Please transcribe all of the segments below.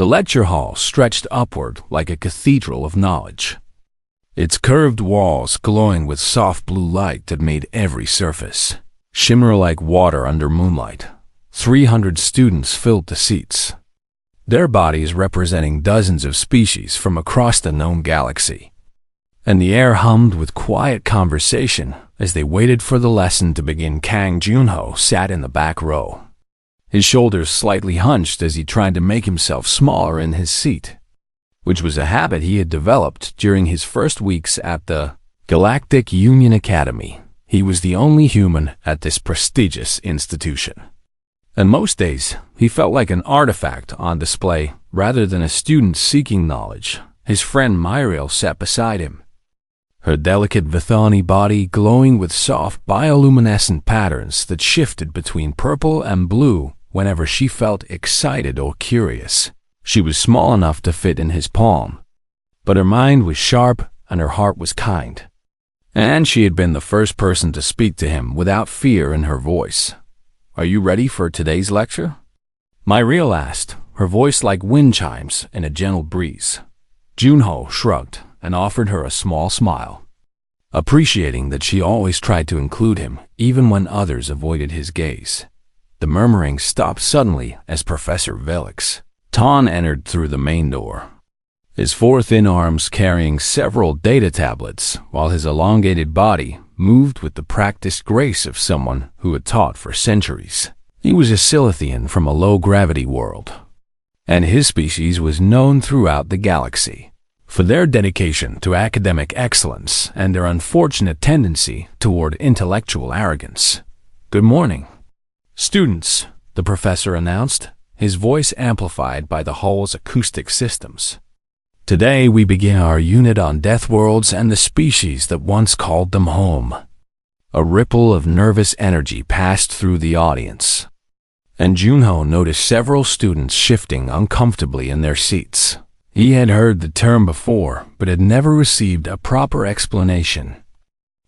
The lecture hall stretched upward like a cathedral of knowledge, its curved walls glowing with soft blue light that made every surface shimmer like water under moonlight. 300 students filled the seats, their bodies representing dozens of species from across the known galaxy. And the air hummed with quiet conversation as they waited for the lesson to begin. Kang Junho sat in the back row, his shoulders slightly hunched as he tried to make himself smaller in his seat, which was a habit he had developed during his first weeks at the Galactic Union Academy. He was the only human at this prestigious institution, and most days he felt like an artifact on display rather than a student seeking knowledge. His friend Myriel sat beside him, her delicate Vithani body glowing with soft bioluminescent patterns that shifted between purple and blue whenever she felt excited or curious. She was small enough to fit in his palm, but her mind was sharp and her heart was kind. And she had been the first person to speak to him without fear in her voice. "Are you ready for today's lecture?" Myriel asked, her voice like wind chimes in a gentle breeze. Junho shrugged and offered her a small smile, appreciating that she always tried to include him even when others avoided his gaze. The murmuring stopped suddenly as Professor Velix Ton entered through the main door, his four thin arms carrying several data tablets, while his elongated body moved with the practiced grace of someone who had taught for centuries. He was a Silithian from a low-gravity world, and his species was known throughout the galaxy for their dedication to academic excellence and their unfortunate tendency toward intellectual arrogance. "Good morning, students," the professor announced, his voice amplified by the hall's acoustic systems. "Today we begin our unit on Deathworlds and the species that once called them home." A ripple of nervous energy passed through the audience, and Junho noticed several students shifting uncomfortably in their seats. He had heard the term before, but had never received a proper explanation.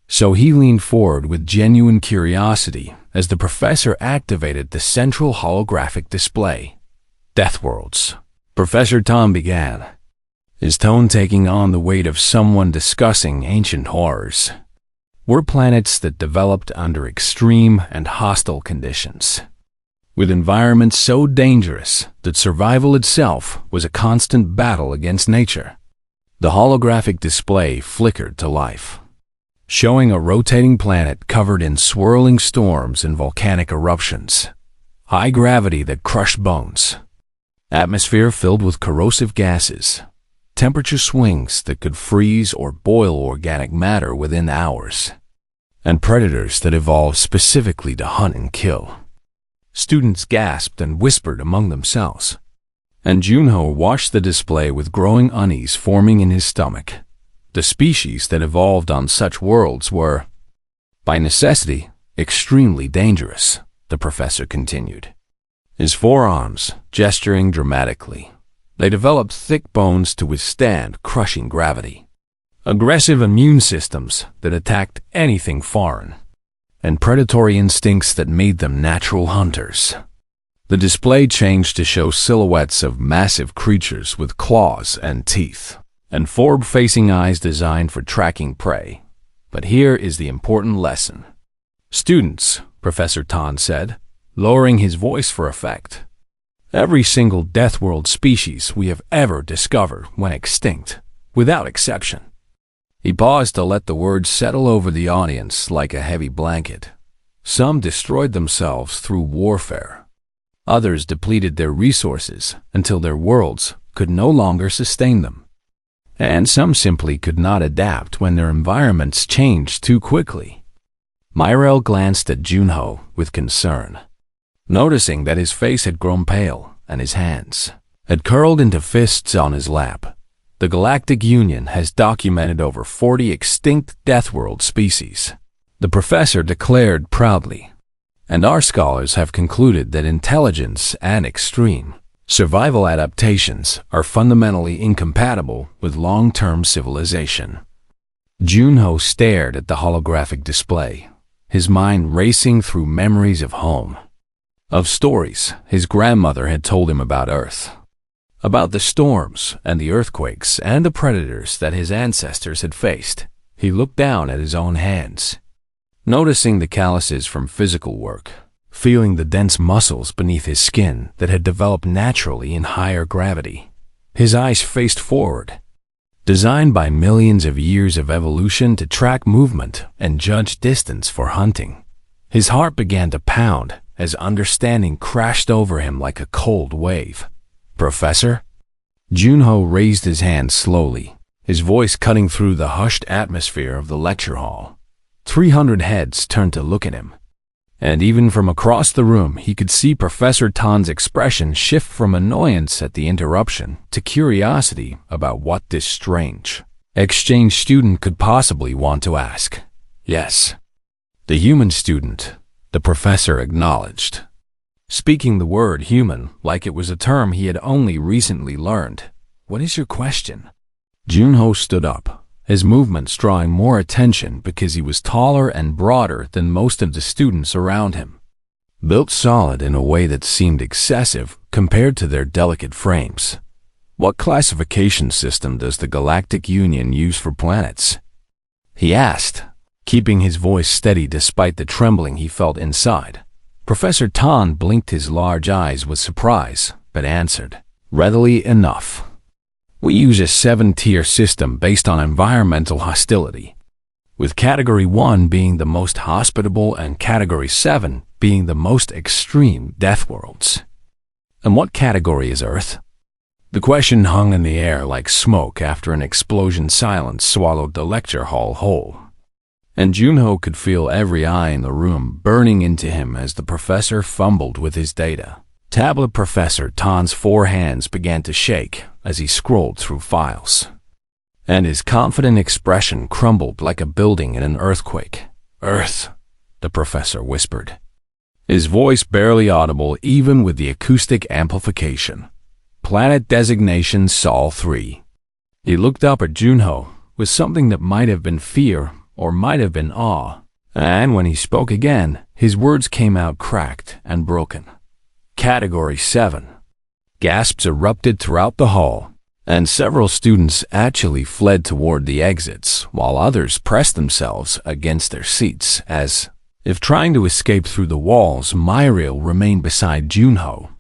So he leaned forward with genuine curiosity as the professor activated the central holographic display. "Deathworlds," Professor Tom began, his tone taking on the weight of someone discussing ancient horrors. "Were planets that developed under extreme and hostile conditions, with environments so dangerous that survival itself was a constant battle against nature." The holographic display flickered to life, showing a rotating planet covered in swirling storms and volcanic eruptions, high gravity that crushed bones, atmosphere filled with corrosive gases, temperature swings that could freeze or boil organic matter within hours, and predators that evolved specifically to hunt and kill. Students gasped and whispered among themselves, and Junho watched the display with growing unease forming in his stomach. The species that evolved on such worlds were, by necessity, extremely dangerous, the professor continued, his forearms gesturing dramatically. They developed thick bones to withstand crushing gravity, aggressive immune systems that attacked anything foreign, and predatory instincts that made them natural hunters. The display changed to show silhouettes of massive creatures with claws and teeth, and forward-facing eyes designed for tracking prey. But here is the important lesson. "Students," Professor Ton said, lowering his voice for effect, "every single Deathworld species we have ever discovered went extinct, without exception." He paused to let the words settle over the audience like a heavy blanket. Some destroyed themselves through warfare. Others depleted their resources until their worlds could no longer sustain them. And some simply could not adapt when their environments changed too quickly. Myriel glanced at Junho with concern, noticing that his face had grown pale and his hands had curled into fists on his lap. The Galactic Union has documented over 40 extinct Deathworld species, the professor declared proudly, and our scholars have concluded that intelligence and extreme survival adaptations are fundamentally incompatible with long-term civilization. Junho stared at the holographic display, his mind racing through memories of home, of stories his grandmother had told him about Earth, about the storms and the earthquakes and the predators that his ancestors had faced. He looked down at his own hands, noticing the calluses from physical work, feeling the dense muscles beneath his skin that had developed naturally in higher gravity. His eyes faced forward, designed by millions of years of evolution to track movement and judge distance for hunting. His heart began to pound as understanding crashed over him like a cold wave. "Professor?" Junho raised his hand slowly, his voice cutting through the hushed atmosphere of the lecture hall. 300 heads turned to look at him, and even from across the room he could see Professor Tan's expression shift from annoyance at the interruption to curiosity about what this strange exchange student could possibly want to ask. "Yes." "The human student," the professor acknowledged, speaking the word human like it was a term he had only recently learned. "What is your question?" Junho stood up, his movements drawing more attention because he was taller and broader than most of the students around him, built solid in a way that seemed excessive compared to their delicate frames. "What classification system does the Galactic Union use for planets?" he asked, keeping his voice steady despite the trembling he felt inside. Professor Tan blinked his large eyes with surprise, but answered, readily enough. "We use a 7-tier system based on environmental hostility, with Category 1 being the most hospitable and Category 7 being the most extreme Deathworlds." "And what category is Earth?" The question hung in the air like smoke after an explosion. Silence swallowed the lecture hall whole, and Junho could feel every eye in the room burning into him as the professor fumbled with his data tablet. Professor Tan's 4 hands began to shake as he scrolled through files, and his confident expression crumbled like a building in an earthquake. "Earth," the professor whispered, his voice barely audible even with the acoustic amplification. "Planet designation Sol 3. He looked up at Junho with something that might have been fear or might have been awe, and when he spoke again, his words came out cracked and broken. "Category 7. Gasps erupted throughout the hall, and several students actually fled toward the exits, while others pressed themselves against their seats as if trying to escape through the walls. Myriel remained beside Junho,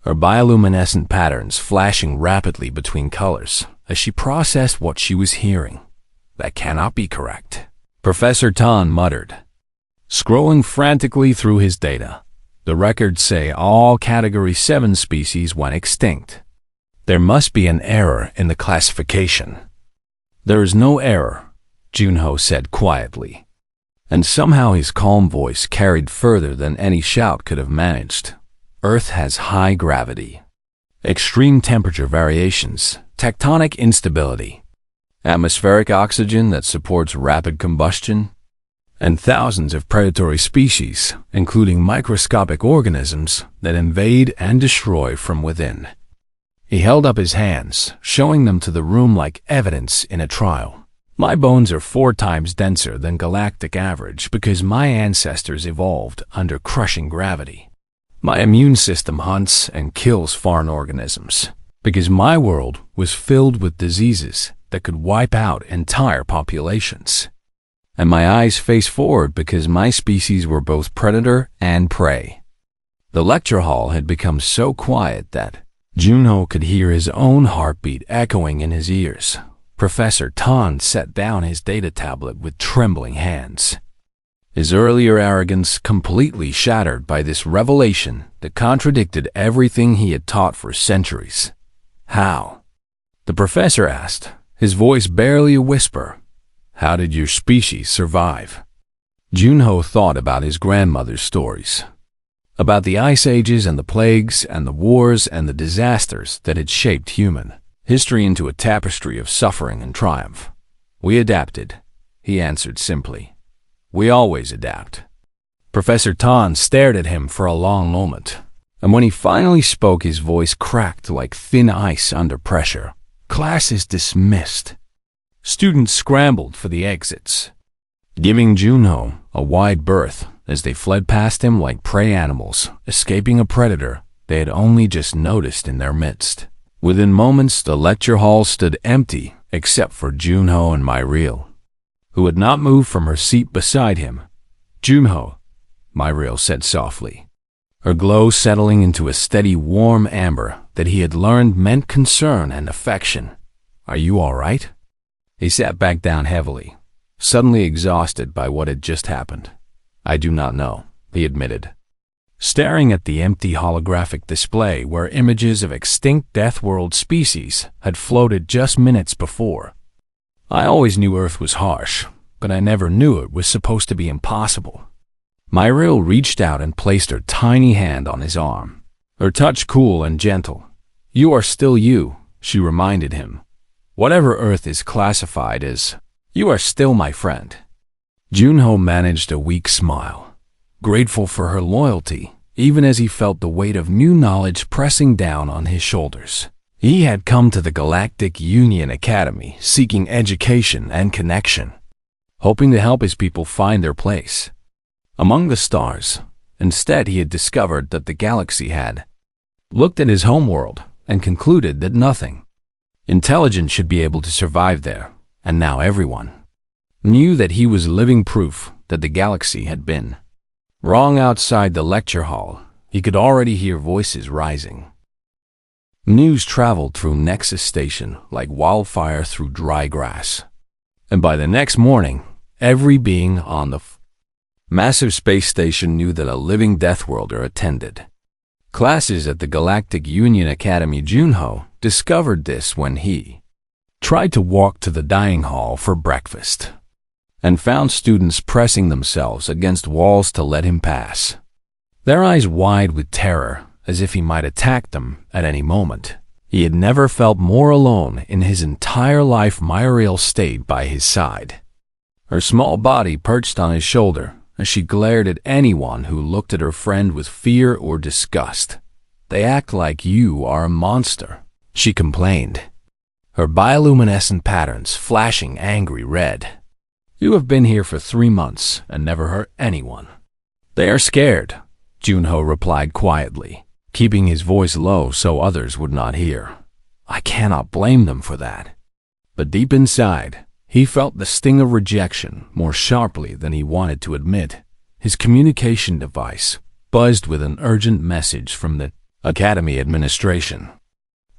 her bioluminescent patterns flashing rapidly between colors as she processed what she was hearing. "That cannot be correct," Professor Tan muttered, scrolling frantically through his data. "The records say all Category 7 species went extinct. There must be an error in the classification." "There is no error," Junho said quietly, and somehow his calm voice carried further than any shout could have managed. "Earth has high gravity, extreme temperature variations, tectonic instability, atmospheric oxygen that supports rapid combustion, and thousands of predatory species, including microscopic organisms that invade and destroy from within." He held up his hands, showing them to the room like evidence in a trial. "My bones are 4 times denser than galactic average because my ancestors evolved under crushing gravity. My immune system hunts and kills foreign organisms because my world was filled with diseases that could wipe out entire populations. And my eyes face forward because my species were both predator and prey." The lecture hall had become so quiet that Junho could hear his own heartbeat echoing in his ears. Professor Tan set down his data tablet with trembling hands, his earlier arrogance completely shattered by this revelation that contradicted everything he had taught for centuries. "How?" the professor asked, his voice barely a whisper. "How did your species survive?" Junho thought about his grandmother's stories, about the ice ages and the plagues and the wars and the disasters that had shaped human history into a tapestry of suffering and triumph. "We adapted," he answered simply. "We always adapt." Professor Tan stared at him for a long moment, and when he finally spoke, his voice cracked like thin ice under pressure. "Class is dismissed." Students scrambled for the exits, giving Junho a wide berth as they fled past him like prey animals escaping a predator they had only just noticed in their midst. Within moments, the lecture hall stood empty except for Junho and Myriel, who had not moved from her seat beside him. "Junho," Myriel said softly, her glow settling into a steady, warm amber that he had learned meant concern and affection. "Are you all right?" He sat back down heavily, suddenly exhausted by what had just happened. "I do not know," he admitted, staring at the empty holographic display where images of extinct Deathworld species had floated just minutes before. "I always knew Earth was harsh, but I never knew it was supposed to be impossible." Myriel reached out and placed her tiny hand on his arm, her touch cool and gentle. "You are still you," she reminded him. "Whatever Earth is classified as, you are still my friend." Junho managed a weak smile, grateful for her loyalty, even as he felt the weight of new knowledge pressing down on his shoulders. He had come to the Galactic Union Academy seeking education and connection, hoping to help his people find their place among the stars. Instead, he had discovered that the galaxy had looked at his homeworld and concluded that nothing intelligent should be able to survive there, and now everyone knew that he was living proof that the galaxy had been wrong. Outside the lecture hall, he could already hear voices rising. News traveled through Nexus Station like wildfire through dry grass, and by the next morning, every being on the massive space station knew that a living Deathworlder attended classes at the Galactic Union Academy. Junho discovered this when he tried to walk to the dining hall for breakfast and found students pressing themselves against walls to let him pass, their eyes wide with terror as if he might attack them at any moment. He had never felt more alone in his entire life. Myriel stayed by his side, her small body perched on his shoulder as she glared at anyone who looked at her friend with fear or disgust. "They act like you are a monster," she complained, her bioluminescent patterns flashing angry red. "You have been here for 3 months and never hurt anyone." "They are scared," Junho replied quietly, keeping his voice low so others would not hear. "I cannot blame them for that." But deep inside, he felt the sting of rejection more sharply than he wanted to admit. His communication device buzzed with an urgent message from the Academy administration,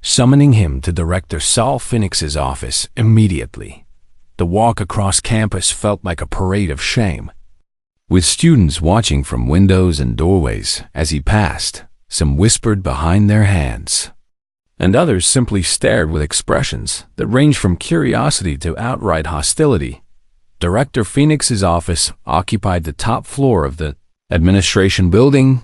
summoning him to Director Saul Phoenix's office immediately. The walk across campus felt like a parade of shame, with students watching from windows and doorways as he passed. Some whispered behind their hands, and others simply stared with expressions that ranged from curiosity to outright hostility. Director Phoenix's office occupied the top floor of the administration building,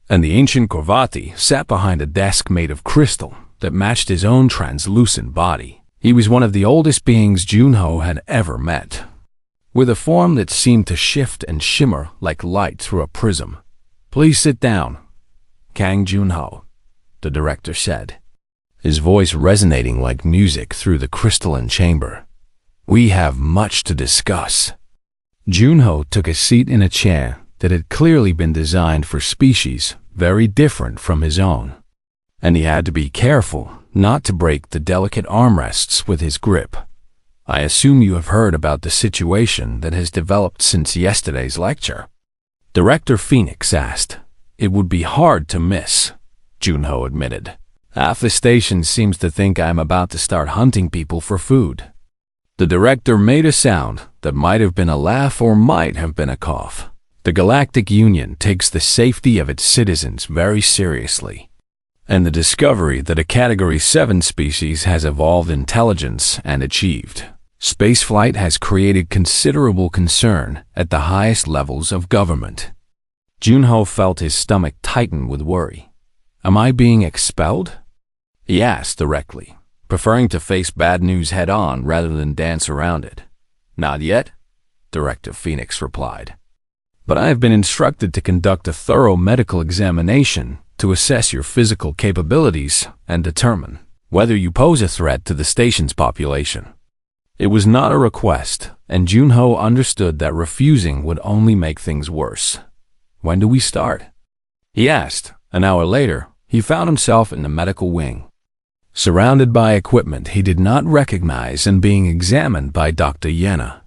and the ancient Corvati sat behind a desk made of crystal that matched his own translucent body. He was one of the oldest beings Junho had ever met, with a form that seemed to shift and shimmer like light through a prism. "Please sit down, Kang Junho," the director said, his voice resonating like music through the crystalline chamber. "We have much to discuss." Junho took a seat in a chair that had clearly been designed for species very different from his own, and he had to be careful not to break the delicate armrests with his grip. "I assume you have heard about the situation that has developed since yesterday's lecture?" Director Phoenix asked. "It would be hard to miss," Junho admitted. "Half the station seems to think I'm about to start hunting people for food." The director made a sound that might have been a laugh or might have been a cough. "The Galactic Union takes the safety of its citizens very seriously, and the discovery that a Category 7 species has evolved intelligence and achieved spaceflight has created considerable concern at the highest levels of government." Junho felt his stomach tighten with worry. "Am I being expelled?" he asked directly, preferring to face bad news head-on rather than dance around it. "Not yet," Director Phoenix replied. "But I have been instructed to conduct a thorough medical examination to assess your physical capabilities and determine whether you pose a threat to the station's population." It was not a request, and Junho understood that refusing would only make things worse. "When do we start?" he asked. An hour later, he found himself in the medical wing. surrounded by equipment he did not recognize and being examined by Dr. Yenna,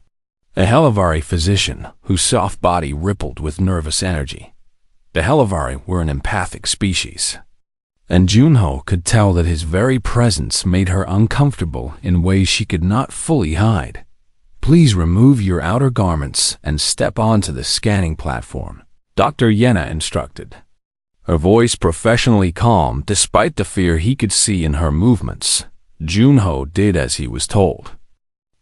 a HFY physician whose soft body rippled with nervous energy. The HFY were an empathic species, and Junho could tell that his very presence made her uncomfortable in ways she could not fully hide. "Please remove your outer garments and step onto the scanning platform," Dr. Yenna instructed. Her voice professionally calm despite the fear he could see in her movements. Junho did as he was told,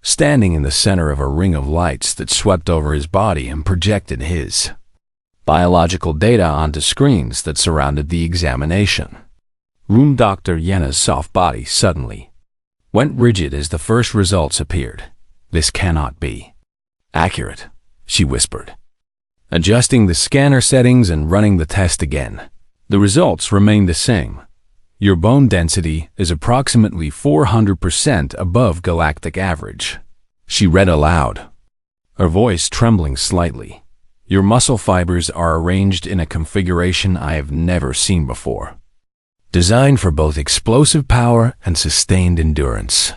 standing in the center of a ring of lights that swept over his body and projected his biological data onto screens that surrounded the examination room. Dr. Yenna's soft body suddenly went rigid as the first results appeared. "This cannot be accurate," she whispered, adjusting the scanner settings and running the test again. The results remained the same. "Your bone density is approximately 400% above galactic average," she read aloud, her voice trembling slightly. "Your muscle fibers are arranged in a configuration I have never seen before, designed for both explosive power and sustained endurance."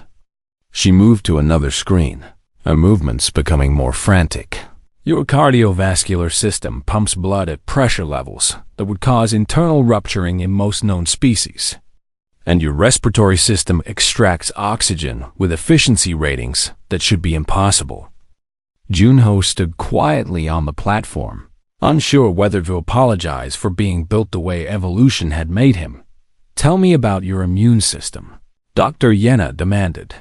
She moved to another screen, her movements becoming more frantic. "Your cardiovascular system pumps blood at pressure levels that would cause internal rupturing in most known species, and your respiratory system extracts oxygen with efficiency ratings that should be impossible." Junho stood quietly on the platform, unsure whether to apologize for being built the way evolution had made him. "Tell me about your immune system," Dr. Yenna demanded,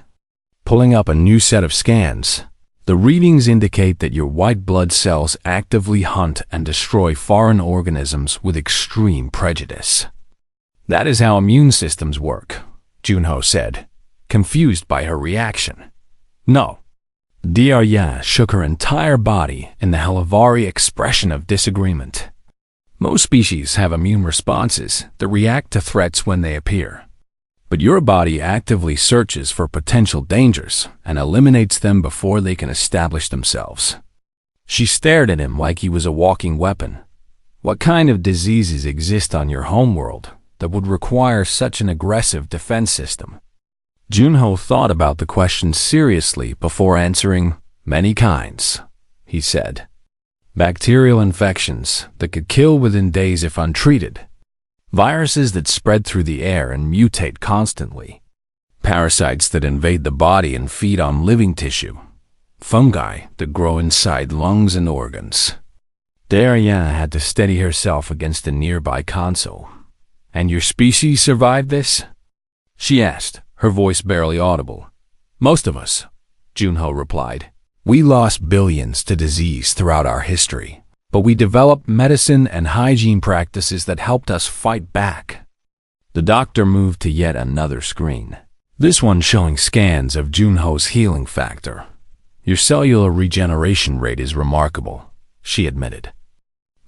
pulling up a new set of scans. "The readings indicate that your white blood cells actively hunt and destroy foreign organisms with extreme prejudice." "That is how immune systems work," Junho said, confused by her reaction. "No." Dr. Yenna shook her entire body in the HFY expression of disagreement. "Most species have immune responses that react to threats when they appear. But your body actively searches for potential dangers and eliminates them before they can establish themselves." She stared at him like he was a walking weapon. "What kind of diseases exist on your homeworld that would require such an aggressive defense system?" Junho thought about the question seriously before answering. "Many kinds," he said. "Bacterial infections that could kill within days if untreated. Viruses that spread through the air and mutate constantly. Parasites that invade the body and feed on living tissue. Fungi that grow inside lungs and organs." Dr. Yenna had to steady herself against a nearby console. "And your species survived this?" she asked, her voice barely audible. "Most of us," Junho replied. "We lost billions to disease throughout our history, but we developed medicine and hygiene practices that helped us fight back." The doctor moved to yet another screen, this one showing scans of Junho's healing factor. "Your cellular regeneration rate is remarkable," she admitted.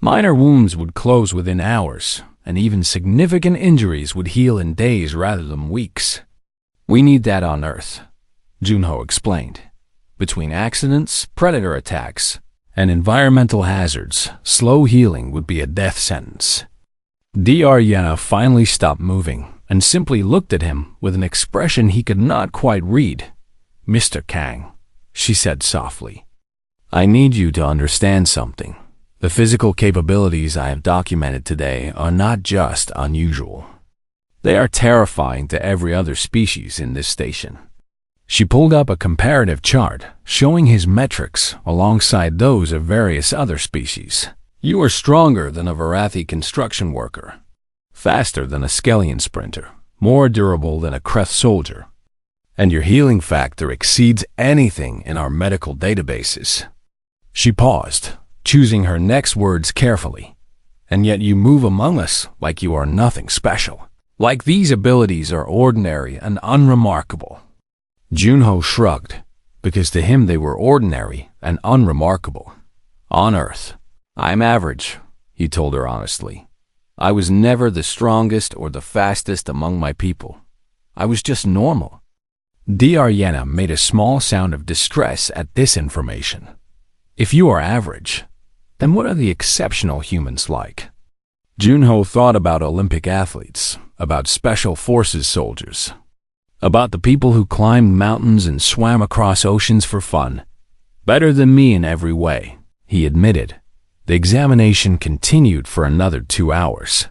"Minor wounds would close within hours, and even significant injuries would heal in days rather than weeks. We need that on Earth," Junho explained. "Between accidents, predator attacks, and environmental hazards, slow healing would be a death sentence." Dr. Yenna finally stopped moving and simply looked at him with an expression he could not quite read. "Mr. Kang," she said softly, "I need you to understand something. The physical capabilities I have documented today are not just unusual. They are terrifying to every other species in this station." She pulled up a comparative chart showing his metrics alongside those of various other species. "You are stronger than a Varathi construction worker, faster than a Skellion sprinter, more durable than a Kreth soldier, and your healing factor exceeds anything in our medical databases." She paused, choosing her next words carefully. "And yet you move among us like you are nothing special, like these abilities are ordinary and unremarkable." Junho shrugged, because to him they were ordinary and unremarkable. "On Earth, I'm average," he told her honestly. "I was never the strongest or the fastest among my people. I was just normal." Dr. Yenna made a small sound of distress at this information. "If you are average, then what are the exceptional humans like?" Junho thought about Olympic athletes, about special forces soldiers, About the people who climbed mountains and swam across oceans for fun. Better than me in every way, he admitted. The examination continued for another 2 hours,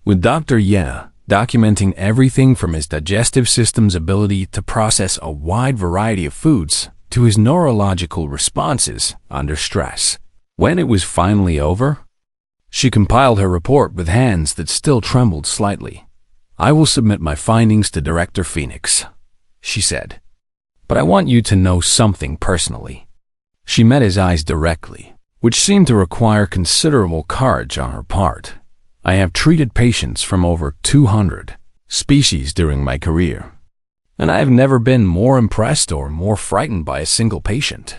with Dr. Ye documenting everything from his digestive system's ability to process a wide variety of foods to his neurological responses under stress. When it was finally over, she compiled her report with hands that still trembled slightly. "I will submit my findings to Director Phoenix," she said. "But I want you to know something personally." She met his eyes directly, which seemed to require considerable courage on her part. "I have treated patients from over 200 species during my career, and I have never been more impressed or more frightened by a single patient."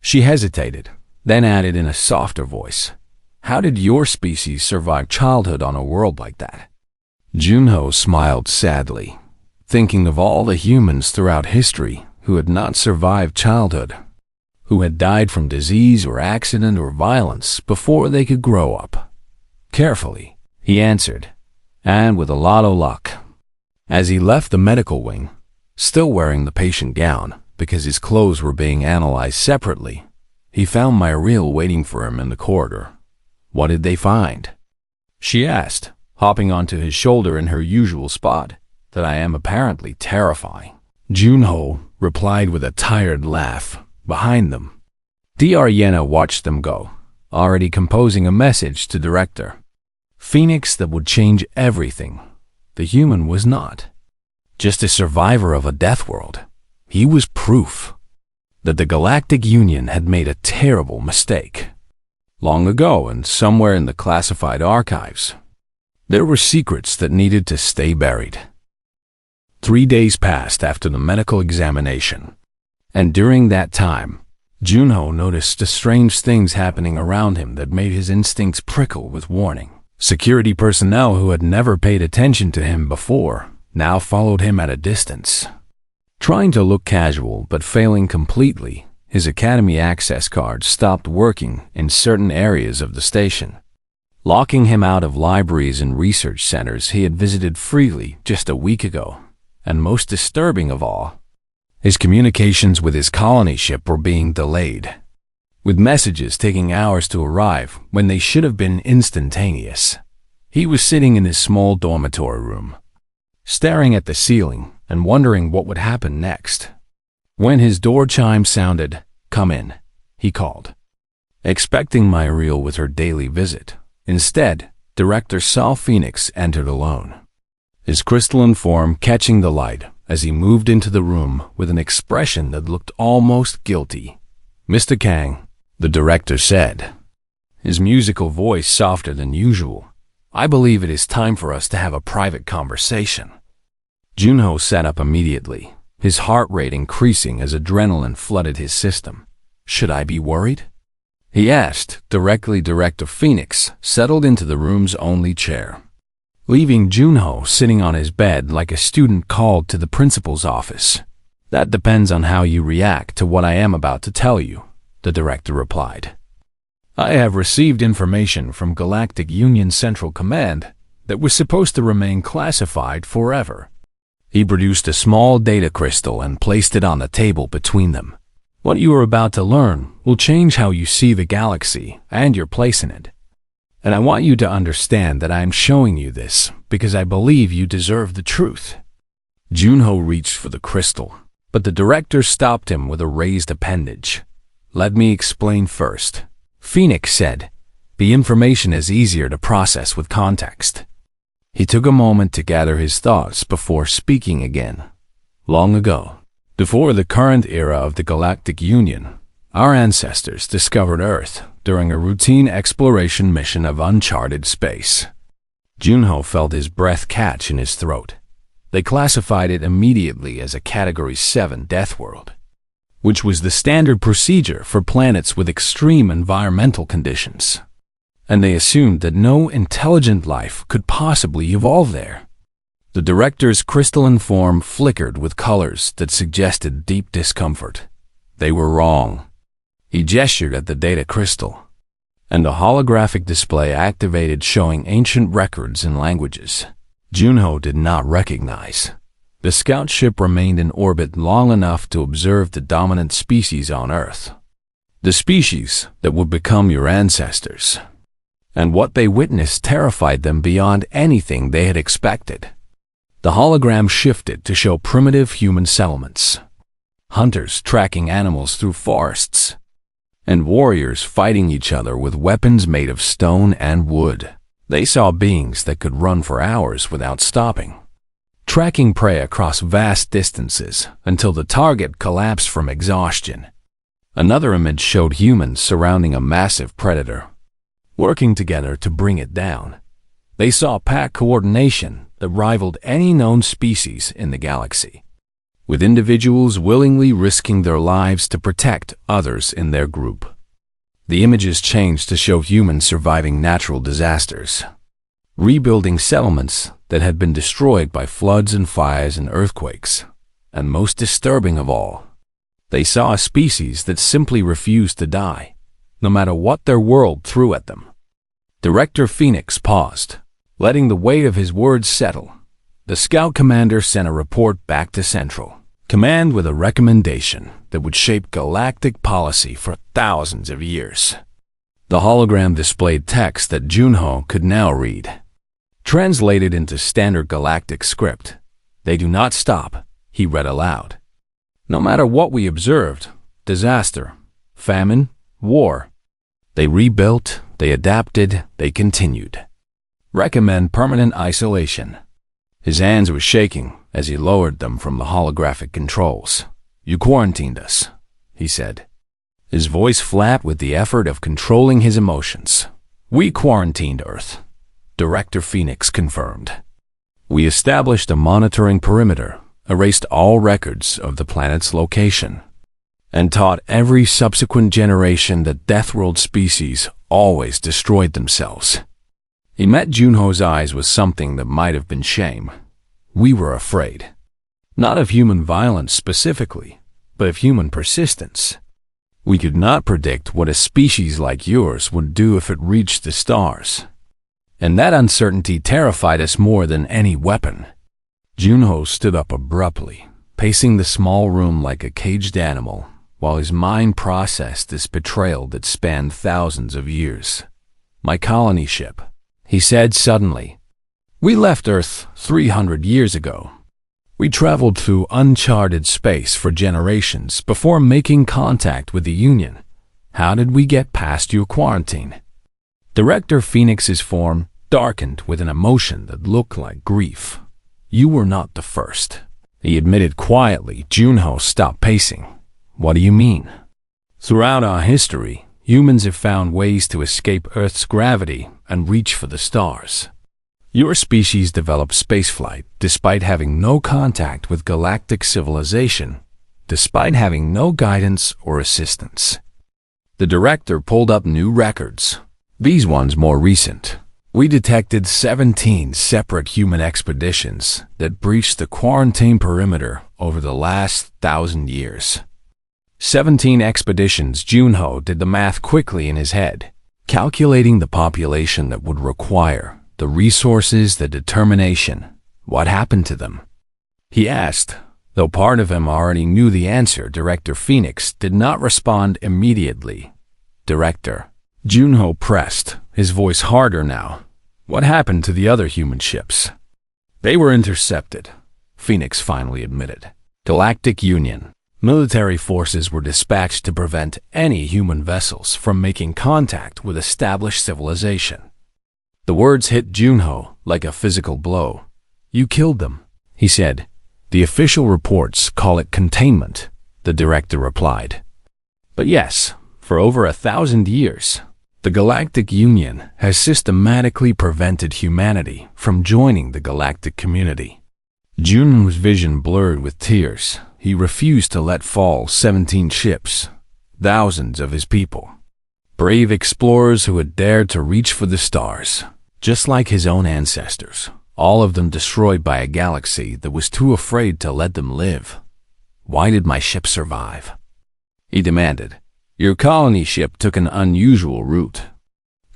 She hesitated, then added in a softer voice, "How did your species survive childhood on a world like that?" Junho smiled sadly, thinking of all the humans throughout history who had not survived childhood, who had died from disease or accident or violence before they could grow up. "Carefully," he answered, "and with a lot of luck." As he left the medical wing, still wearing the patient gown because his clothes were being analyzed separately, he found Myriel waiting for him in the corridor. "What did they find?" she asked, hopping onto his shoulder in her usual spot. "That I am apparently terrifying," Junho replied with a tired laugh behind them. Dr. Yena watched them go, already composing a message to Director Phoenix that would change everything. The human was not just a survivor of a death world. He was proof that the Galactic Union had made a terrible mistake. Long ago, and somewhere in the classified archives, there were secrets that needed to stay buried. 3 days passed after the medical examination, and during that time, Junho noticed the strange things happening around him that made his instincts prickle with warning. Security personnel who had never paid attention to him before now followed him at a distance. Trying to look casual but failing completely, his academy access card stopped working in certain areas of the station, locking him out of libraries and research centers he had visited freely just a week ago. And most disturbing of all, his communications with his colony ship were being delayed, with messages taking hours to arrive when they should have been instantaneous. He was sitting in his small dormitory room, staring at the ceiling and wondering what would happen next, when his door chime sounded. "Come in," he called, expecting Myriel with her daily visit. Instead, Director saw Phoenix entered alone, his crystalline form catching the light as he moved into the room with an expression that looked almost guilty. "Mr. Kang," the director said, his musical voice softer than usual, "I believe it is time for us to have a private conversation." Junho sat up immediately, his heart rate increasing as adrenaline flooded his system. "Should I be worried?" he asked. Director Phoenix settled into the room's only chair, leaving Junho sitting on his bed like a student called to the principal's office. "That depends on how you react to what I am about to tell you," the director replied. "I have received information from Galactic Union Central Command that was supposed to remain classified forever." He produced a small data crystal and placed it on the table between them. "What you are about to learn will change how you see the galaxy and your place in it. And I want you to understand that I am showing you this because I believe you deserve the truth." Junho reached for the crystal, but the director stopped him with a raised appendage. "Let me explain first," Phoenix said. "The information is easier to process with context." He took a moment to gather his thoughts before speaking again. "Long ago, before the current era of the Galactic Union, our ancestors discovered Earth during a routine exploration mission of uncharted space." Junho felt his breath catch in his throat. They classified it immediately as a Category 7 death world, which was the standard procedure for planets with extreme environmental conditions, and they assumed that no intelligent life could possibly evolve there. The director's crystalline form flickered with colors that suggested deep discomfort. They were wrong. He gestured at the data crystal, and a holographic display activated showing ancient records and languages Junho did not recognize. The scout ship remained in orbit long enough to observe the dominant species on Earth. The species that would become your ancestors. And what they witnessed terrified them beyond anything they had expected. The hologram shifted to show primitive human settlements. Hunters tracking animals through forests. And warriors fighting each other with weapons made of stone and wood. They saw beings that could run for hours without stopping, tracking prey across vast distances until the target collapsed from exhaustion. Another image showed humans surrounding a massive predator, working together to bring it down. They saw pack coordination that rivaled any known species in the galaxy, with individuals willingly risking their lives to protect others in their group. The images changed to show humans surviving natural disasters, rebuilding settlements that had been destroyed by floods and fires and earthquakes. And most disturbing of all, they saw a species that simply refused to die, no matter what their world threw at them. Director Phoenix paused, letting the weight of his words settle. The scout commander sent a report back to Central Command with a recommendation that would shape galactic policy for thousands of years. The hologram displayed text that Junho could now read. Translated into standard galactic script, "They do not stop," he read aloud. "No matter what we observed, disaster, famine, war, they rebuilt, they adapted, they continued. Recommend permanent isolation." His hands were shaking as he lowered them from the holographic controls. "You quarantined us," he said, his voice flat with the effort of controlling his emotions. "We quarantined Earth," Director Phoenix confirmed. "We established a monitoring perimeter, erased all records of the planet's location, and taught every subsequent generation that Deathworld species always destroyed themselves." He met Junho's eyes with something that might have been shame. "We were afraid. Not of human violence specifically, but of human persistence. We could not predict what a species like yours would do if it reached the stars. And that uncertainty terrified us more than any weapon." Junho stood up abruptly, pacing the small room like a caged animal, while his mind processed this betrayal that spanned thousands of years. "My colony ship," he said suddenly. "We left Earth 300 years ago. We traveled through uncharted space for generations before making contact with the Union. How did we get past your quarantine?" Director Phoenix's form darkened with an emotion that looked like grief. "You were not the first," he admitted quietly. Junho stopped pacing. "What do you mean?" "Throughout our history, humans have found ways to escape Earth's gravity and reach for the stars. Your species developed spaceflight despite having no contact with galactic civilization, despite having no guidance or assistance." The director pulled up new records, these ones more recent. "We detected 17 separate human expeditions that breached the quarantine perimeter over the last 1,000 years. 17 expeditions." Junho did the math quickly in his head, calculating the population that would require, the resources, the determination. What happened to them? He asked, though part of him already knew the answer. Director Phoenix did not respond immediately. "Director." Junho pressed, his voice harder now. "What happened to the other human ships?" "They were intercepted," Phoenix finally admitted. "Galactic Union military forces were dispatched to prevent any human vessels from making contact with established civilization." The words hit Junho like a physical blow. "You killed them," he said. "The official reports call it containment," the director replied. "But yes, for over 1,000 years, the Galactic Union has systematically prevented humanity from joining the galactic community." Junho's vision blurred with tears. He refused to let fall 17 ships, thousands of his people. Brave explorers who had dared to reach for the stars, just like his own ancestors, all of them destroyed by a galaxy that was too afraid to let them live. "Why did my ship survive?" he demanded. "Your colony ship took an unusual route,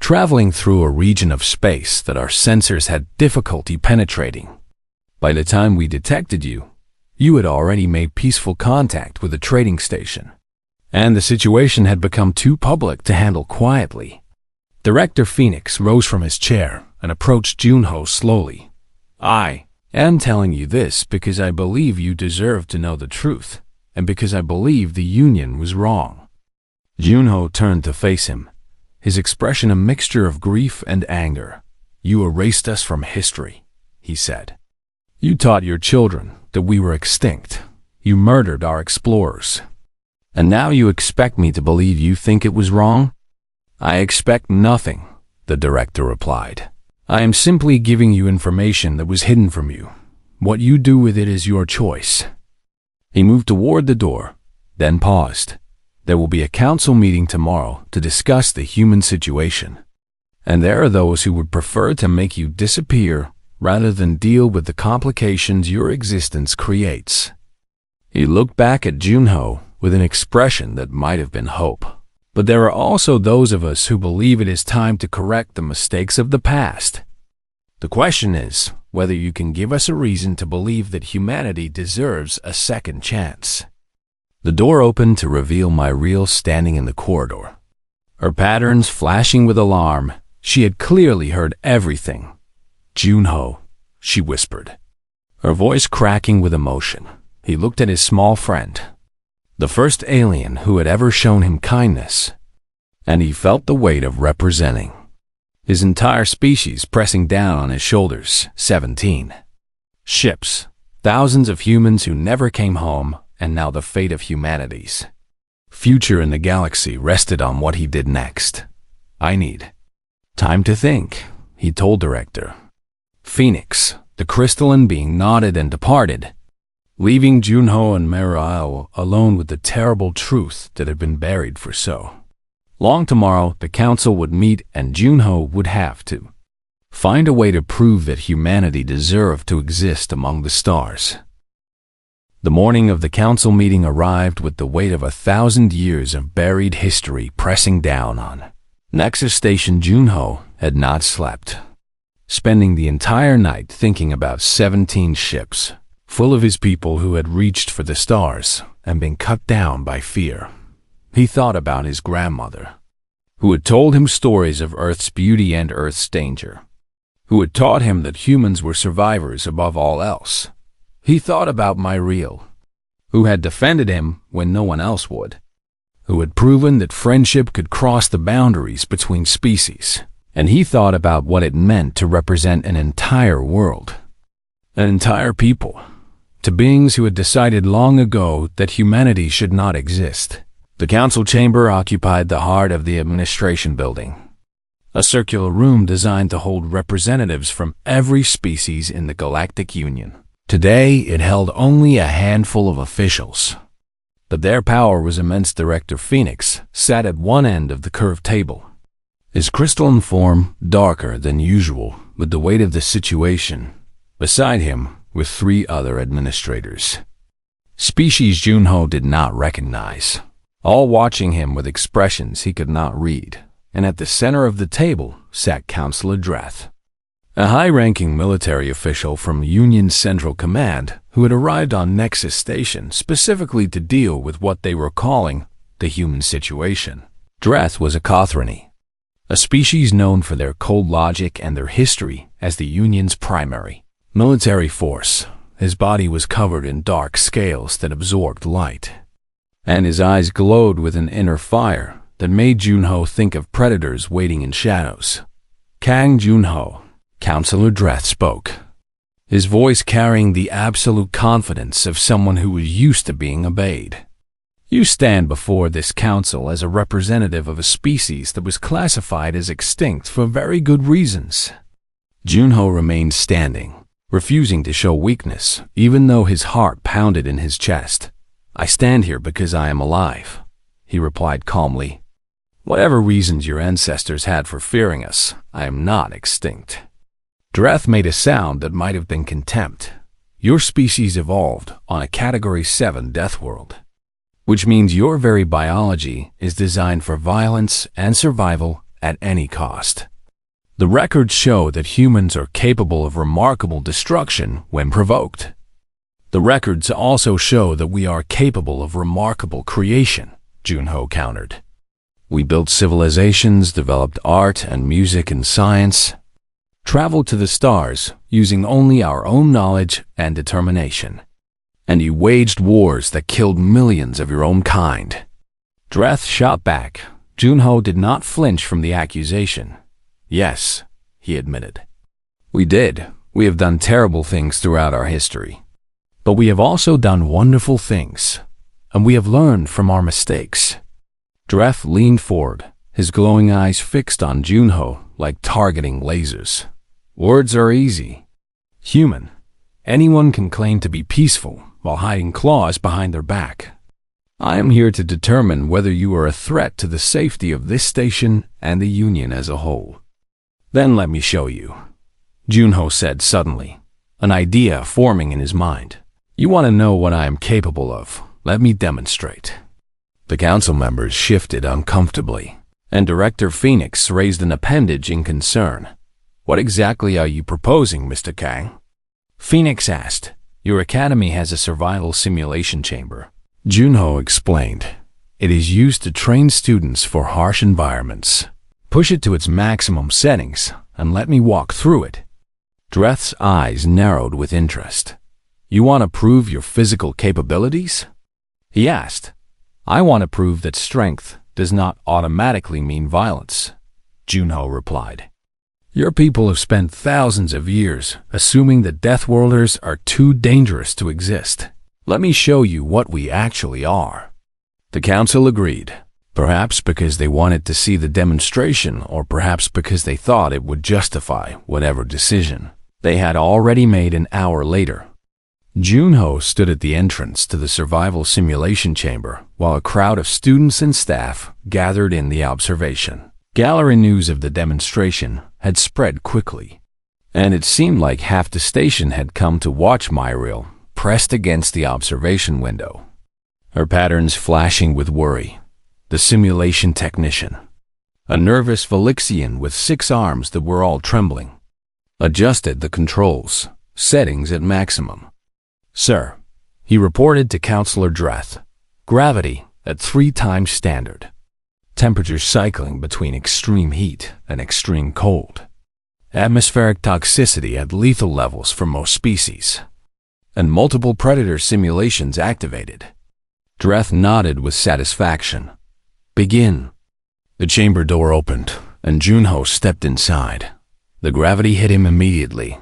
traveling through a region of space that our sensors had difficulty penetrating. By the time we detected you, You had already made peaceful contact with the trading station, and the situation had become too public to handle quietly. Director Phoenix rose from his chair and approached Junho slowly. I am telling you this because I believe you deserve to know the truth, and because I believe the Union was wrong. Junho turned to face him, his expression a mixture of grief and anger. You erased us from history, he said. You taught your children that we were extinct. You murdered our explorers. And now you expect me to believe you think it was wrong? I expect nothing, the director replied. I am simply giving you information that was hidden from you. What you do with it is your choice. He moved toward the door, then paused. There will be a council meeting tomorrow to discuss the human situation. And there are those who would prefer to make you disappear rather than deal with the complications your existence creates. He looked back at Junho with an expression that might have been hope. But there are also those of us who believe it is time to correct the mistakes of the past. The question is whether you can give us a reason to believe that humanity deserves a second chance. The door opened to reveal Myriel standing in the corridor. Her patterns flashing with alarm, she had clearly heard everything. Junho, she whispered, her voice cracking with emotion. He looked at his small friend, the first alien who had ever shown him kindness, and he felt the weight of representing his entire species pressing down on his shoulders. 17 ships, thousands of humans who never came home, and now the fate of humanity's future in the galaxy rested on what he did next. I need time to think, he told Director Phoenix. The crystalline being nodded and departed, leaving Junho and Myriel alone with the terrible truth that had been buried for so long. Tomorrow, the council would meet and Junho would have to find a way to prove that humanity deserved to exist among the stars. The morning of the council meeting arrived with the weight of 1,000 years of buried history pressing down on Nexus Station. Junho had not slept, spending the entire night thinking about 17 ships, full of his people who had reached for the stars and been cut down by fear. He thought about his grandmother, who had told him stories of Earth's beauty and Earth's danger, who had taught him that humans were survivors above all else. He thought about Myriel, who had defended him when no one else would, who had proven that friendship could cross the boundaries between species. And he thought about what it meant to represent an entire world, an entire people, to beings who had decided long ago that humanity should not exist. The council chamber occupied the heart of the administration building, a circular room designed to hold representatives from every species in the Galactic Union. Today, it held only a handful of officials, but their power was immense. Director Phoenix sat at one end of the curved table, his crystalline form darker than usual with the weight of the situation. Beside him were 3 other administrators, species Junho did not recognize, all watching him with expressions he could not read. And at the center of the table sat Counselor Dreth, a high-ranking military official from Union Central Command who had arrived on Nexus Station specifically to deal with what they were calling the human situation. Dreth was a Cothrani, a species known for their cold logic and their history as the Union's primary military force. His body was covered in dark scales that absorbed light, and his eyes glowed with an inner fire that made Junho think of predators waiting in shadows. Kang Junho, Counselor Dreth spoke, his voice carrying the absolute confidence of someone who was used to being obeyed. You stand before this council as a representative of a species that was classified as extinct for very good reasons. Junho remained standing, refusing to show weakness, even though his heart pounded in his chest. I stand here because I am alive, he replied calmly. Whatever reasons your ancestors had for fearing us, I am not extinct. Dreth made a sound that might have been contempt. Your species evolved on a Category 7 Deathworld, which means your very biology is designed for violence and survival at any cost. The records show that humans are capable of remarkable destruction when provoked. The records also show that we are capable of remarkable creation, Junho countered. We built civilizations, developed art and music and science, traveled to the stars using only our own knowledge and determination. And you waged wars that killed millions of your own kind. Dreth shot back. Junho did not flinch from the accusation. Yes, he admitted. We did. We have done terrible things throughout our history. But we have also done wonderful things, and we have learned from our mistakes. Dreth leaned forward, his glowing eyes fixed on Junho like targeting lasers. Words are easy. Human. Anyone can claim to be peaceful while hiding claws behind their back. I am here to determine whether you are a threat to the safety of this station and the Union as a whole. Then let me show you, Junho said suddenly, an idea forming in his mind. You want to know what I am capable of? Let me demonstrate. The council members shifted uncomfortably, and Director Phoenix raised an appendage in concern. What exactly are you proposing, Mr. Kang? Phoenix asked. Your academy has a survival simulation chamber. Junho explained. It is used to train students for harsh environments. Push it to its maximum settings and let me walk through it. Dreth's eyes narrowed with interest. You want to prove your physical capabilities? He asked. I want to prove that strength does not automatically mean violence, Junho replied. Your people have spent thousands of years assuming that Deathworlders are too dangerous to exist. Let me show you what we actually are. The council agreed, perhaps because they wanted to see the demonstration or perhaps because they thought it would justify whatever decision they had already made an hour later. Junho stood at the entrance to the survival simulation chamber while a crowd of students and staff gathered in the observation. Gallery news of the demonstration had spread quickly, and it seemed like half the station had come to watch Myriel pressed against the observation window, her patterns flashing with worry. The simulation technician, a nervous Velixian with 6 arms that were all trembling, adjusted the controls, settings at maximum. Sir, he reported to Counselor Dreth, gravity at 3 times standard, temperature cycling between extreme heat and extreme cold, atmospheric toxicity at lethal levels for most species, and multiple predator simulations activated. Dreth nodded with satisfaction. Begin. The chamber door opened, and Junho stepped inside. The gravity hit him immediately,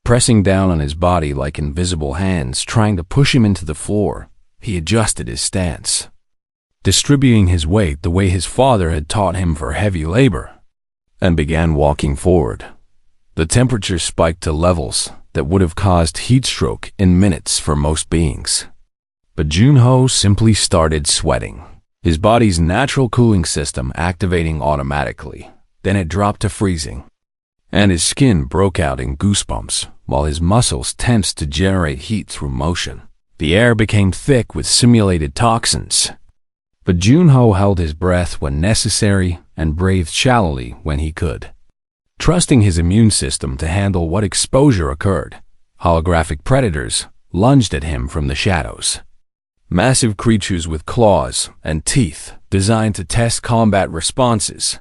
pressing down on his body like invisible hands trying to push him into the floor. He adjusted his stance, distributing his weight the way his father had taught him for heavy labor, and began walking forward. The temperature spiked to levels that would have caused heat stroke in minutes for most beings. But Junho simply started sweating, his body's natural cooling system activating automatically. Then it dropped to freezing, and his skin broke out in goosebumps while his muscles tensed to generate heat through motion. The air became thick with simulated toxins. But Junho held his breath when necessary and breathed shallowly when he could, trusting his immune system to handle what exposure occurred. Holographic predators lunged at him from the shadows. Massive creatures with claws and teeth designed to test combat responses.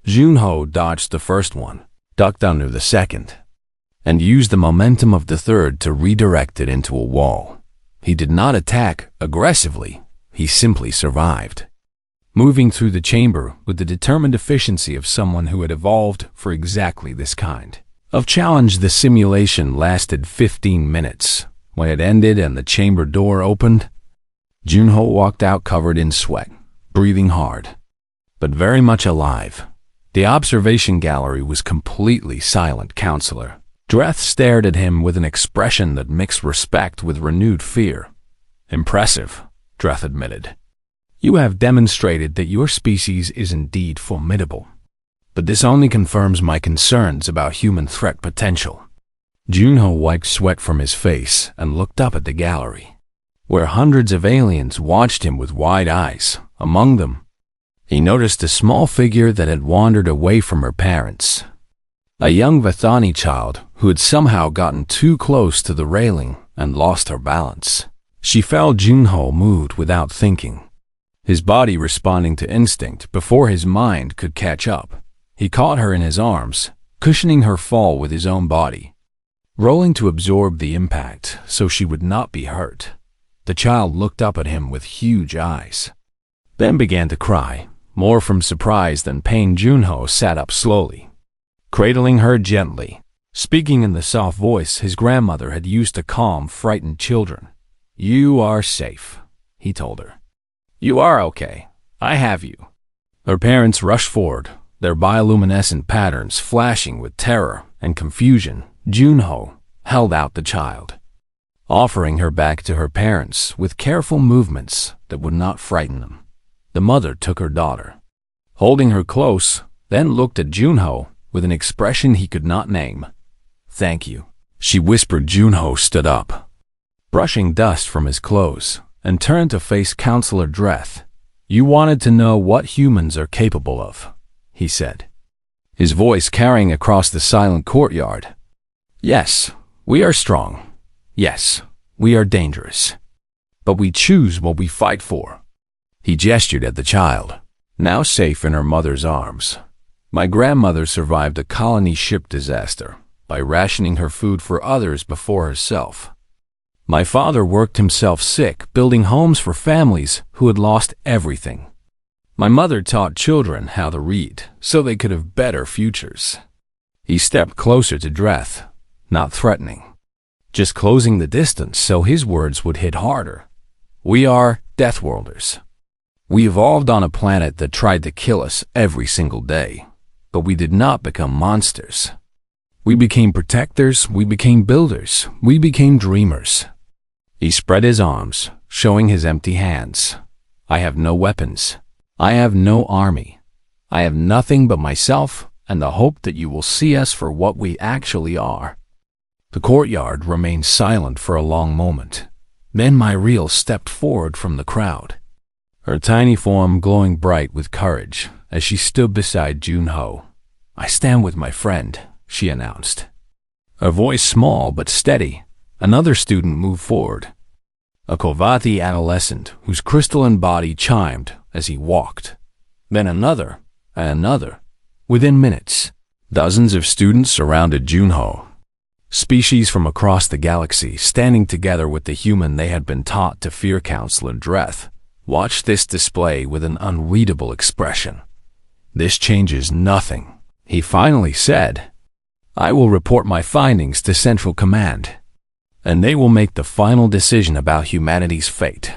Junho dodged the first one, ducked under the second, and used the momentum of the third to redirect it into a wall. He did not attack aggressively, he simply survived, moving through the chamber with the determined efficiency of someone who had evolved for exactly this kind of challenge. The simulation lasted 15 minutes. When it ended and the chamber door opened, Junho walked out covered in sweat, breathing hard, but very much alive. The observation gallery was completely silent. Counselor Dreth stared at him with an expression that mixed respect with renewed fear. Impressive, Dreth admitted. You have demonstrated that your species is indeed formidable, but this only confirms my concerns about human threat potential. Junho wiped sweat from his face and looked up at the gallery, where hundreds of aliens watched him with wide eyes. Among them, he noticed a small figure that had wandered away from her parents. A young Vathani child who had somehow gotten too close to the railing and lost her balance. She felt Junho move without thinking, his body responding to instinct before his mind could catch up. He caught her in his arms, cushioning her fall with his own body, rolling to absorb the impact so she would not be hurt. The child looked up at him with huge eyes, then began to cry, more from surprise than pain. Junho sat up slowly, cradling her gently, speaking in the soft voice his grandmother had used to calm frightened children. "You are safe," he told her. "You are okay. I have you." Her parents rushed forward, their bioluminescent patterns flashing with terror and confusion. Junho held out the child, offering her back to her parents with careful movements that would not frighten them. The mother took her daughter, holding her close, then looked at Junho with an expression he could not name. "Thank you," she whispered. Junho stood up, brushing dust from his clothes, and turned to face Counselor Dreth. "You wanted to know what humans are capable of," he said, his voice carrying across the silent courtyard. "Yes, we are strong. Yes, we are dangerous. But we choose what we fight for." He gestured at the child, now safe in her mother's arms. "My grandmother survived a colony ship disaster by rationing her food for others before herself. My father worked himself sick building homes for families who had lost everything. My mother taught children how to read so they could have better futures." He stepped closer to Dreth, not threatening, just closing the distance so his words would hit harder. "We are Deathworlders. We evolved on a planet that tried to kill us every single day, but we did not become monsters. We became protectors, we became builders, we became dreamers." He spread his arms, showing his empty hands. "I have no weapons. I have no army. I have nothing but myself and the hope that you will see us for what we actually are." The courtyard remained silent for a long moment. Then Myriel stepped forward from the crowd, her tiny form glowing bright with courage as she stood beside Junho. "I stand with my friend," she announced, her voice small but steady. Another student moved forward, a Kovati adolescent whose crystalline body chimed as he walked. Then another and another. Within minutes, dozens of students surrounded Junho, species from across the galaxy standing together with the human they had been taught to fear. Counselor Dreth watched this display with an unreadable expression. "This changes nothing," he finally said. "I will report my findings to Central Command, and they will make the final decision about humanity's fate."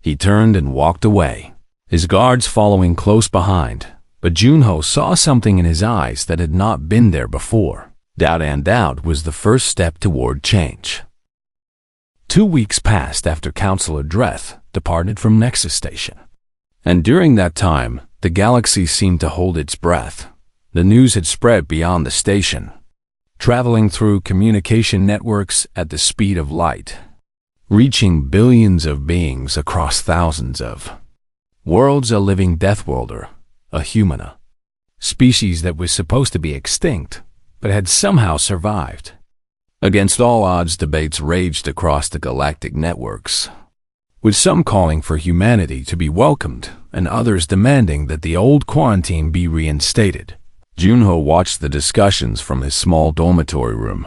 He turned and walked away, his guards following close behind, but Junho saw something in his eyes that had not been there before. Doubt, and doubt was the first step toward change. 2 weeks passed after Counselor Dreth departed from Nexus Station, and during that time, the galaxy seemed to hold its breath. The news had spread beyond the station, traveling through communication networks at the speed of light, reaching billions of beings across thousands of worlds. A living Deathworlder, a humana, species that was supposed to be extinct, but had somehow survived. Against all odds, debates raged across the galactic networks, with some calling for humanity to be welcomed and others demanding that the old quarantine be reinstated. Junho watched the discussions from his small dormitory room,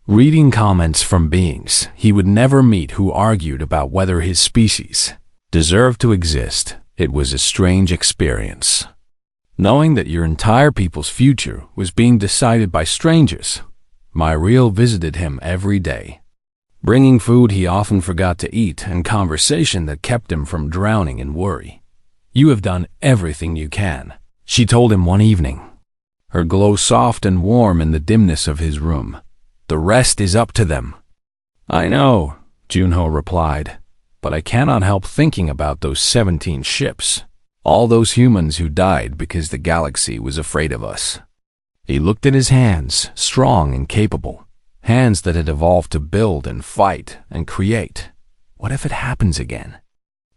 reading comments from beings he would never meet who argued about whether his species deserved to exist. It was a strange experience, knowing that your entire people's future was being decided by strangers. Myriel visited him every day, bringing food he often forgot to eat and conversation that kept him from drowning in worry. "You have done everything you can," she told him one evening, her glow soft and warm in the dimness of his room. "The rest is up to them." "I know," Junho replied, "but I cannot help thinking about those 17 ships. All those humans who died because the galaxy was afraid of us." He looked at his hands, strong and capable, hands that had evolved to build and fight and create. "What if it happens again?"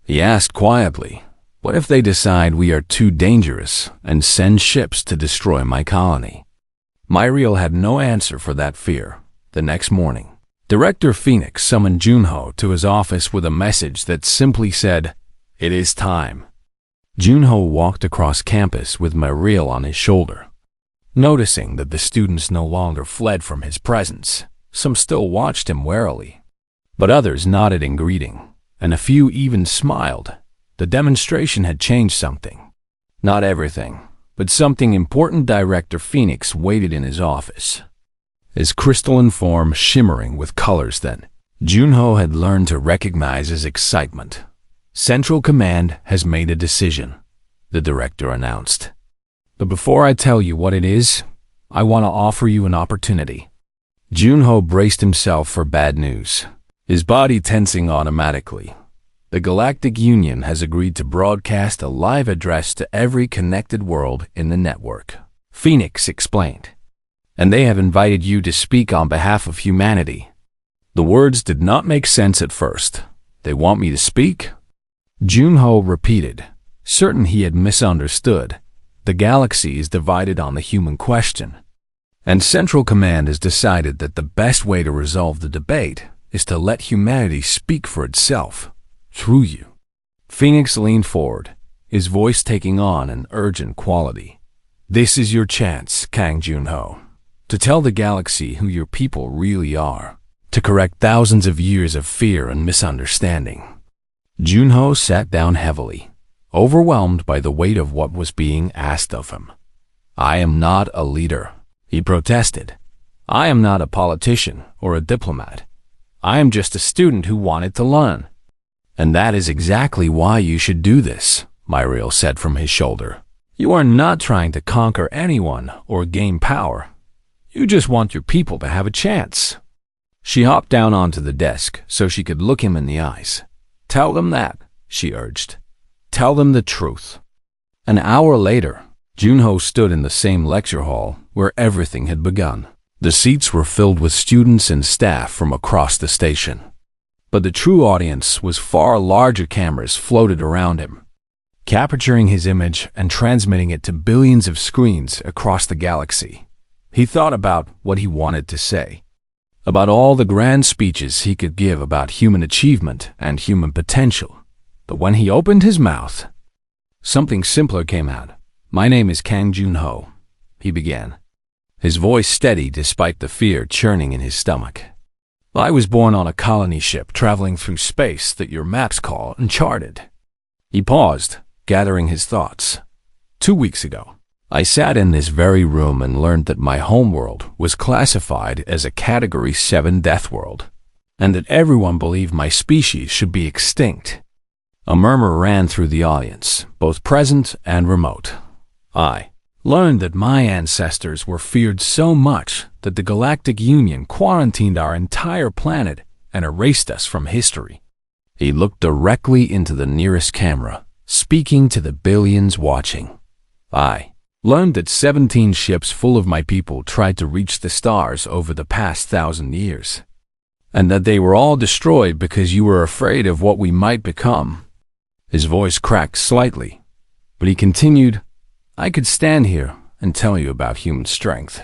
He asked quietly, "What if they decide we are too dangerous and send ships to destroy my colony?" Myriel had no answer for that fear. The next morning, Director Phoenix summoned Junho to his office with a message that simply said, "It is time." Junho walked across campus with my reel on his shoulder. Noticing that the students no longer fled from his presence, some still watched him warily. But others nodded in greeting, and a few even smiled. The demonstration had changed something. Not everything, but something important. Director Phoenix waited in his office, his crystalline form shimmering with colors that Junho had learned to recognize as excitement. "Central Command has made a decision," the director announced. "But before I tell you what it is, I want to offer you an opportunity." Junho braced himself for bad news, his body tensing automatically. The Galactic Union has agreed to broadcast a live address to every connected world in the network, Phoenix explained. "And they have invited you to speak on behalf of humanity." The words did not make sense at first. "They want me to speak?" Junho repeated, certain he had misunderstood. "The galaxy is divided on the human question, and Central Command has decided that the best way to resolve the debate is to let humanity speak for itself, through you." Phoenix leaned forward, his voice taking on an urgent quality. "This is your chance, Kang Junho, to tell the galaxy who your people really are, to correct thousands of years of fear and misunderstanding." Junho sat down heavily, overwhelmed by the weight of what was being asked of him. "I am not a leader," he protested. "I am not a politician or a diplomat. I am just a student who wanted to learn." "And that is exactly why you should do this," Myriel said from his shoulder. "You are not trying to conquer anyone or gain power. You just want your people to have a chance." She hopped down onto the desk so she could look him in the eyes. "Tell them that," she urged. "Tell them the truth." An hour later, Junho stood in the same lecture hall where everything had begun. The seats were filled with students and staff from across the station. But the true audience was far larger. Cameras floated around him, capturing his image and transmitting it to billions of screens across the galaxy. He thought about what he wanted to say, about all the grand speeches he could give about human achievement and human potential. But when he opened his mouth, something simpler came out. "My name is Kang Junho," he began, his voice steady despite the fear churning in his stomach. "I was born on a colony ship traveling through space that your maps call uncharted." He paused, gathering his thoughts. 2 weeks ago, I sat in this very room and learned that my homeworld was classified as a Category 7 Deathworld, and that everyone believed my species should be extinct. A murmur ran through the audience, both present and remote. I learned that my ancestors were feared so much that the Galactic Union quarantined our entire planet and erased us from history. He looked directly into the nearest camera, speaking to the billions watching. I learned that 17 ships full of my people tried to reach the stars over the past 1,000 years, and that they were all destroyed because you were afraid of what we might become. His voice cracked slightly, but he continued, "I could stand here and tell you about human strength,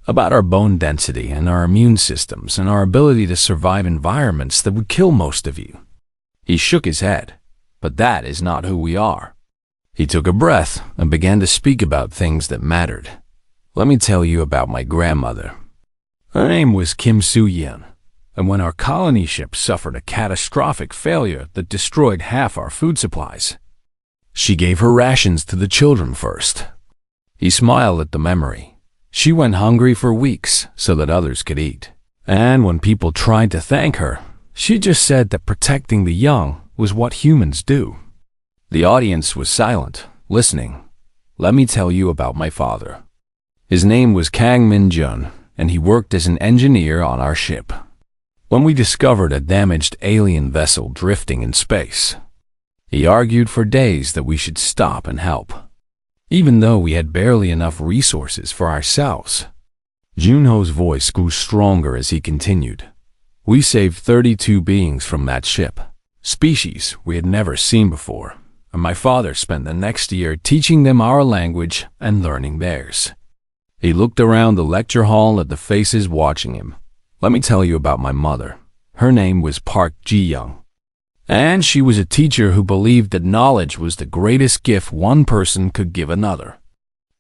about our bone density and our immune systems and our ability to survive environments that would kill most of you." He shook his head, "But that is not who we are." He took a breath and began to speak about things that mattered. "Let me tell you about my grandmother. Her name was Kim Soo-yen, and when our colony ship suffered a catastrophic failure that destroyed half our food supplies, she gave her rations to the children first." He smiled at the memory. "She went hungry for weeks so that others could eat. And when people tried to thank her, she just said that protecting the young was what humans do." The audience was silent, listening. "Let me tell you about my father. His name was Kang Min-jun, and he worked as an engineer on our ship. When we discovered a damaged alien vessel drifting in space, he argued for days that we should stop and help, even though we had barely enough resources for ourselves." Junho's voice grew stronger as he continued. "We saved 32 beings from that ship, species we had never seen before, and my father spent the next year teaching them our language and learning theirs." He looked around the lecture hall at the faces watching him, Let me tell you about my mother. Her name was Park Ji-young. And she was a teacher who believed that knowledge was the greatest gift one person could give another.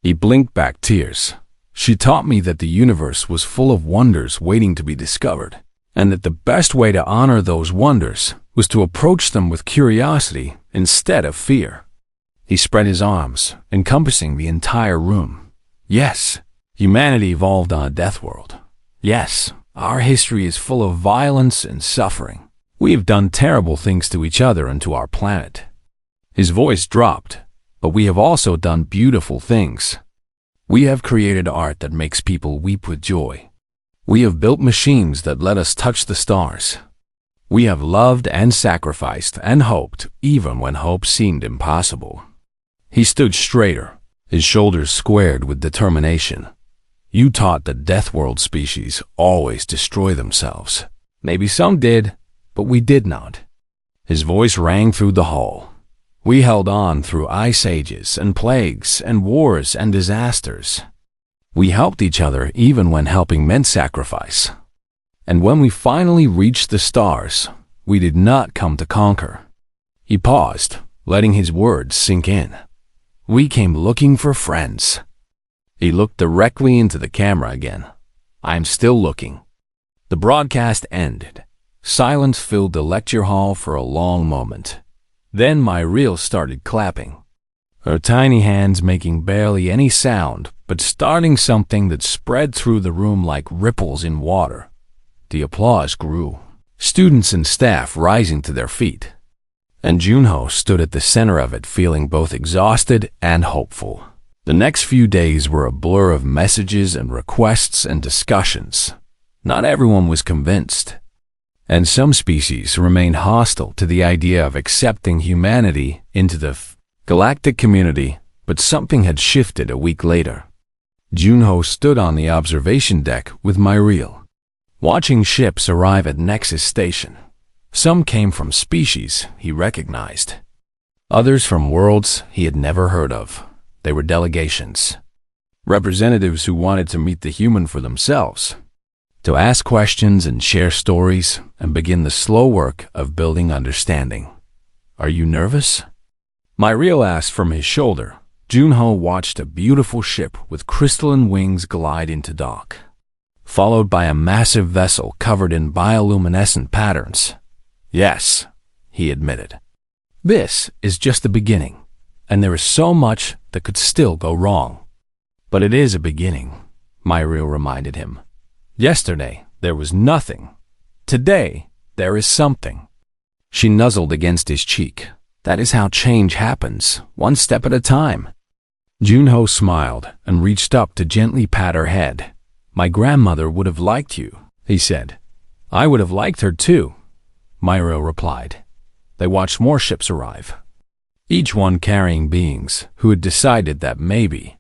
He blinked back tears. She taught me that the universe was full of wonders waiting to be discovered, and that the best way to honor those wonders was to approach them with curiosity instead of fear. He spread his arms, encompassing the entire room. Yes, humanity evolved on a Deathworld. Yes, our history is full of violence and suffering. We have done terrible things to each other and to our planet. His voice dropped, but we have also done beautiful things. We have created art that makes people weep with joy. We have built machines that let us touch the stars. We have loved and sacrificed and hoped even when hope seemed impossible. He stood straighter, his shoulders squared with determination. You taught that Deathworld species always destroy themselves. Maybe some did, but we did not. His voice rang through the hall. We held on through ice ages and plagues and wars and disasters. We helped each other even when helping meant sacrifice. And when we finally reached the stars, we did not come to conquer. He paused, letting his words sink in. We came looking for friends. He looked directly into the camera again. I am still looking. The broadcast ended. Silence filled the lecture hall for a long moment. Then my reel started clapping, her tiny hands making barely any sound, but starting something that spread through the room like ripples in water. The applause grew, students and staff rising to their feet. And Junho stood at the center of it, feeling both exhausted and hopeful. The next few days were a blur of messages and requests and discussions. Not everyone was convinced. And some species remained hostile to the idea of accepting humanity into the galactic community, but something had shifted a week later. Junho stood on the observation deck with my reel, watching ships arrive at Nexus Station. Some came from species he recognized. Others from worlds he had never heard of. They were delegations, representatives who wanted to meet the human for themselves, to ask questions and share stories and begin the slow work of building understanding. Are you nervous? My reel asked from his shoulder. Junho watched a beautiful ship with crystalline wings glide into dock, followed by a massive vessel covered in bioluminescent patterns. Yes, he admitted. This is just the beginning, and there is so much that could still go wrong. But it is a beginning, my reel reminded him. Yesterday, there was nothing. Today, there is something. She nuzzled against his cheek. That is how change happens, one step at a time. Junho smiled and reached up to gently pat her head. My grandmother would have liked you, he said. I would have liked her too, Myro replied. They watched more ships arrive, each one carrying beings who had decided that maybe,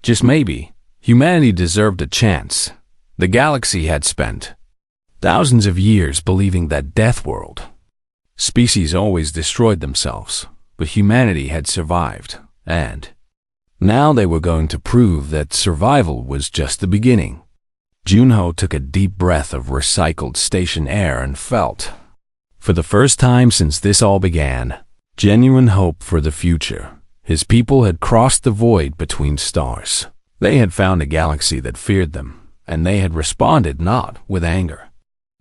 just maybe, humanity deserved a chance. The galaxy had spent thousands of years believing that Deathworld species always destroyed themselves, but humanity had survived, and now they were going to prove that survival was just the beginning. Junho took a deep breath of recycled station air and felt, for the first time since this all began, genuine hope for the future. His people had crossed the void between stars. They had found a galaxy that feared them, and they had responded not with anger,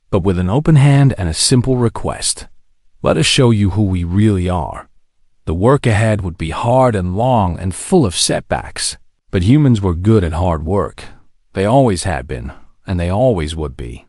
but with an open hand and a simple request. Let us show you who we really are. The work ahead would be hard and long and full of setbacks, but humans were good at hard work. They always had been, and they always would be.